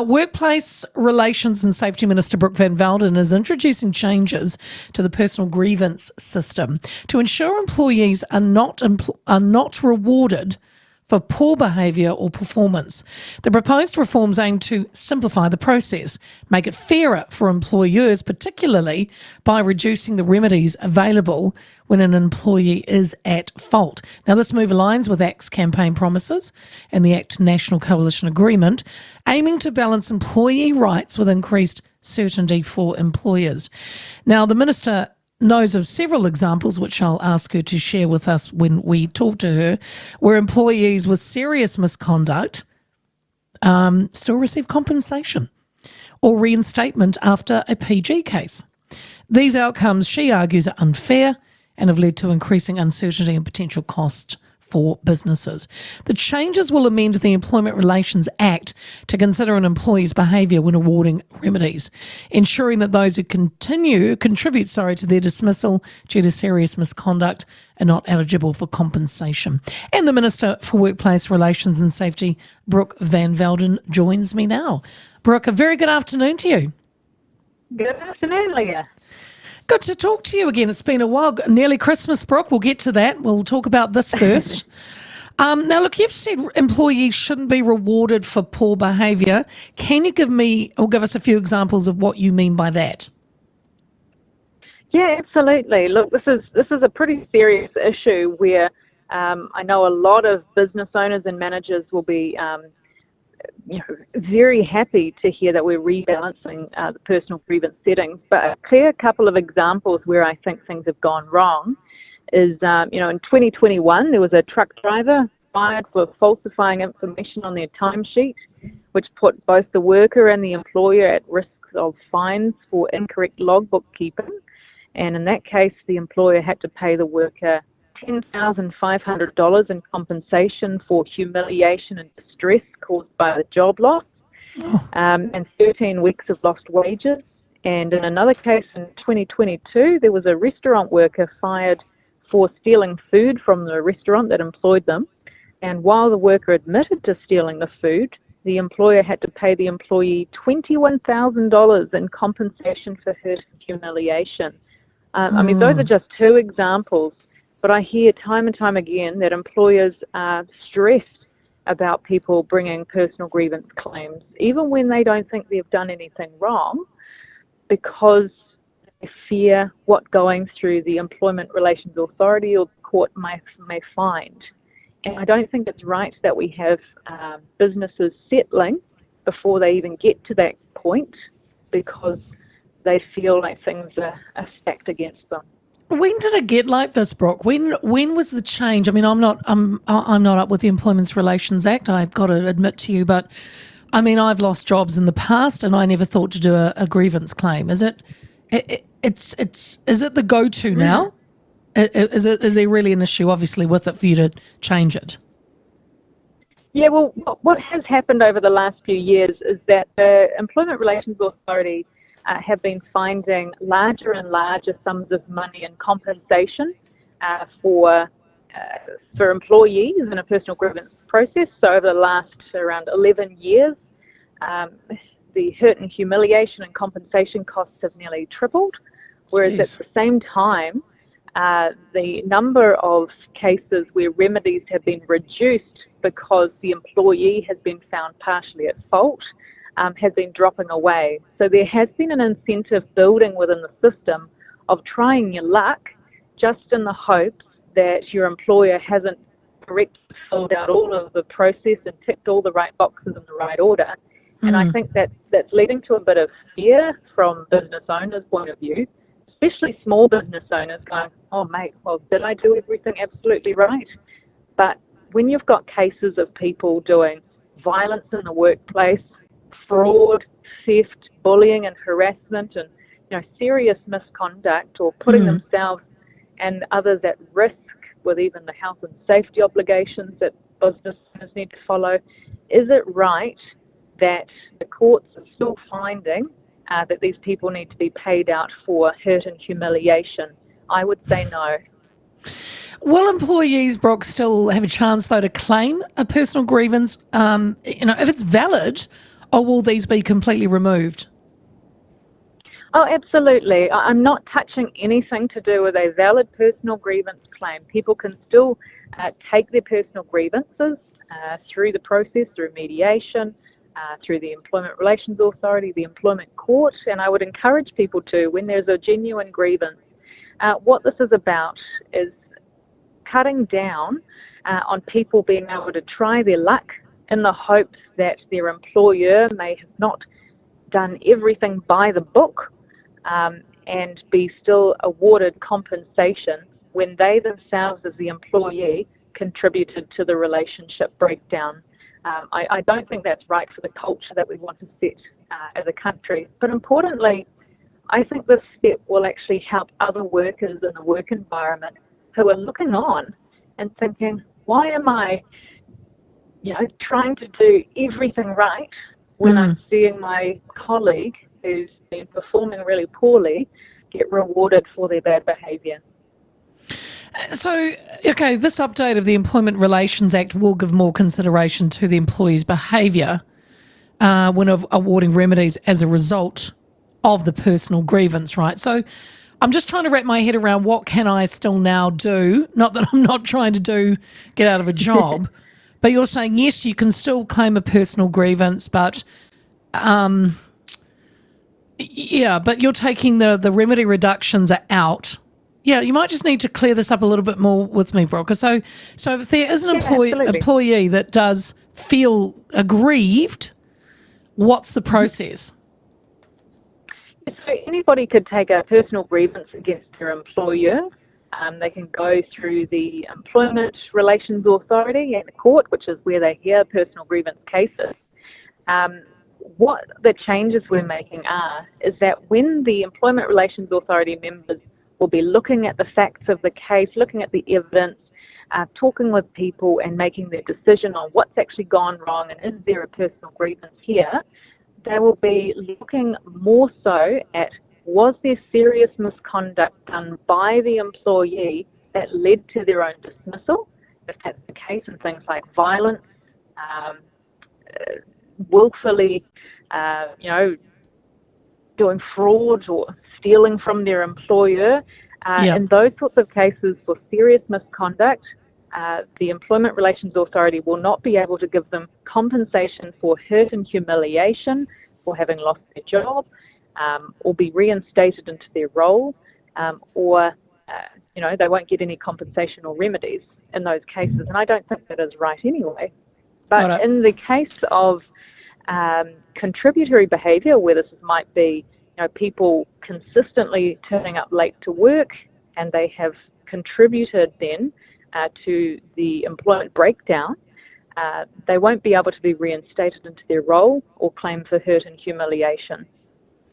Workplace Relations and Safety Minister Brooke van Velden is introducing changes to the personal grievance system to ensure employees are not rewarded for poor behaviour or performance. The proposed reforms aim to simplify the process, make it fairer for employers, particularly by reducing the remedies available when an employee is at fault. Now, this move aligns with ACT's campaign promises and the ACT National Coalition Agreement, aiming to balance employee rights with increased certainty for employers. Now, the Minister knows of several examples, which I'll ask her to share with us when we talk to her, where employees with serious misconduct still receive compensation or reinstatement after a PG case. These outcomes, she argues, are unfair and have led to increasing uncertainty and potential cost for businesses. The changes will amend the Employment Relations Act to consider an employee's behaviour when awarding remedies, ensuring that those who contribute to their dismissal due to serious misconduct are not eligible for compensation. And the Minister for Workplace Relations and Safety, Brooke van Velden, joins me now. Brooke, a very good afternoon to you. Good afternoon, Leah. Good to talk to you again. It's been a while. Nearly Christmas, Brooke. We'll get to that. We'll talk about this first. Now, look, you've said employees shouldn't be rewarded for poor behaviour. Can you give us a few examples of what you mean by that? Yeah, absolutely. Look, this is a pretty serious issue where I know a lot of business owners and managers will be very happy to hear that we're rebalancing the personal grievance settings. But a clear couple of examples where I think things have gone wrong is, in 2021, there was a truck driver fired for falsifying information on their timesheet, which put both the worker and the employer at risk of fines for incorrect logbook keeping. And in that case, the employer had to pay the worker $10,500 in compensation for humiliation and distress caused by the job loss, and 13 weeks of lost wages. And in another case in 2022, there was a restaurant worker fired for stealing food from the restaurant that employed them. And while the worker admitted to stealing the food, the employer had to pay the employee $21,000 in compensation for hurt and humiliation. I mean, those are just two examples. But I hear time and time again that employers are stressed about people bringing personal grievance claims, even when they don't think they've done anything wrong, because they fear what going through the Employment Relations Authority or court may find. And I don't think it's right that we have businesses settling before they even get to that point because they feel like things are stacked against them. When did it get like this, Brooke? When was the change? I mean, I'm not up with the Employment Relations Act, I've got to admit to you, but I mean, I've lost jobs in the past, and I never thought to do a grievance claim. Is it the go-to now? Is there really an issue, obviously, with it for you to change it? Yeah, well, what has happened over the last few years is that the Employment Relations Authority have been finding larger and larger sums of money in compensation for employees in a personal grievance process. So over the last around 11 years, the hurt and humiliation and compensation costs have nearly tripled, whereas at the same time, the number of cases where remedies have been reduced because the employee has been found partially at fault has been dropping away. So there has been an incentive building within the system of trying your luck just in the hopes that your employer hasn't correctly filled out all of the process and ticked all the right boxes in the right order. And I think that's leading to a bit of fear from business owners' point of view, especially small business owners going, oh, mate, well, did I do everything absolutely right? But when you've got cases of people doing violence in the workplace, fraud, theft, bullying and harassment and serious misconduct or putting themselves and others at risk with even the health and safety obligations that business owners need to follow, is it right that the courts are still finding that these people need to be paid out for hurt and humiliation? I would say no. Will employees, Brooke, still have a chance, though, to claim a personal grievance, if it's valid, Or will these be completely removed? Oh, absolutely. I'm not touching anything to do with a valid personal grievance claim. People can still take their personal grievances through the process, through mediation, through the Employment Relations Authority, the Employment Court, and I would encourage people to, when there's a genuine grievance, what this is about is cutting down on people being able to try their luck in the hopes that their employer may have not done everything by the book and be still awarded compensation when they themselves, as the employee, contributed to the relationship breakdown. I don't think that's right for the culture that we want to set as a country. But importantly, I think this step will actually help other workers in the work environment who are looking on and thinking, why am I, trying to do everything right when I'm seeing my colleague who's been performing really poorly get rewarded for their bad behaviour? So, okay, this update of the Employment Relations Act will give more consideration to the employee's behaviour when awarding remedies as a result of the personal grievance, right? So I'm just trying to wrap my head around what can I still now do? Not that I'm not trying to get out of a job, but you're saying, yes, you can still claim a personal grievance, but but you're taking the remedy reductions are out. Yeah, you might just need to clear this up a little bit more with me, Brooke. So if there is an employee that does feel aggrieved, what's the process? So anybody could take a personal grievance against their employer. They can go through the Employment Relations Authority and the court, which is where they hear personal grievance cases. What the changes we're making is that when the Employment Relations Authority members will be looking at the facts of the case, looking at the evidence, talking with people and making their decision on what's actually gone wrong and is there a personal grievance here, they will be looking more so at, was there serious misconduct done by the employee that led to their own dismissal? If that's the case, and things like violence, willfully, doing fraud or stealing from their employer. In those sorts of cases for serious misconduct, the Employment Relations Authority will not be able to give them compensation for hurt and humiliation for having lost their job, or be reinstated into their role, or they won't get any compensation or remedies in those cases. And I don't think that is right anyway. But in the case of contributory behaviour, where this might be people consistently turning up late to work and they have contributed then to the employment breakdown, they won't be able to be reinstated into their role or claim for hurt and humiliation.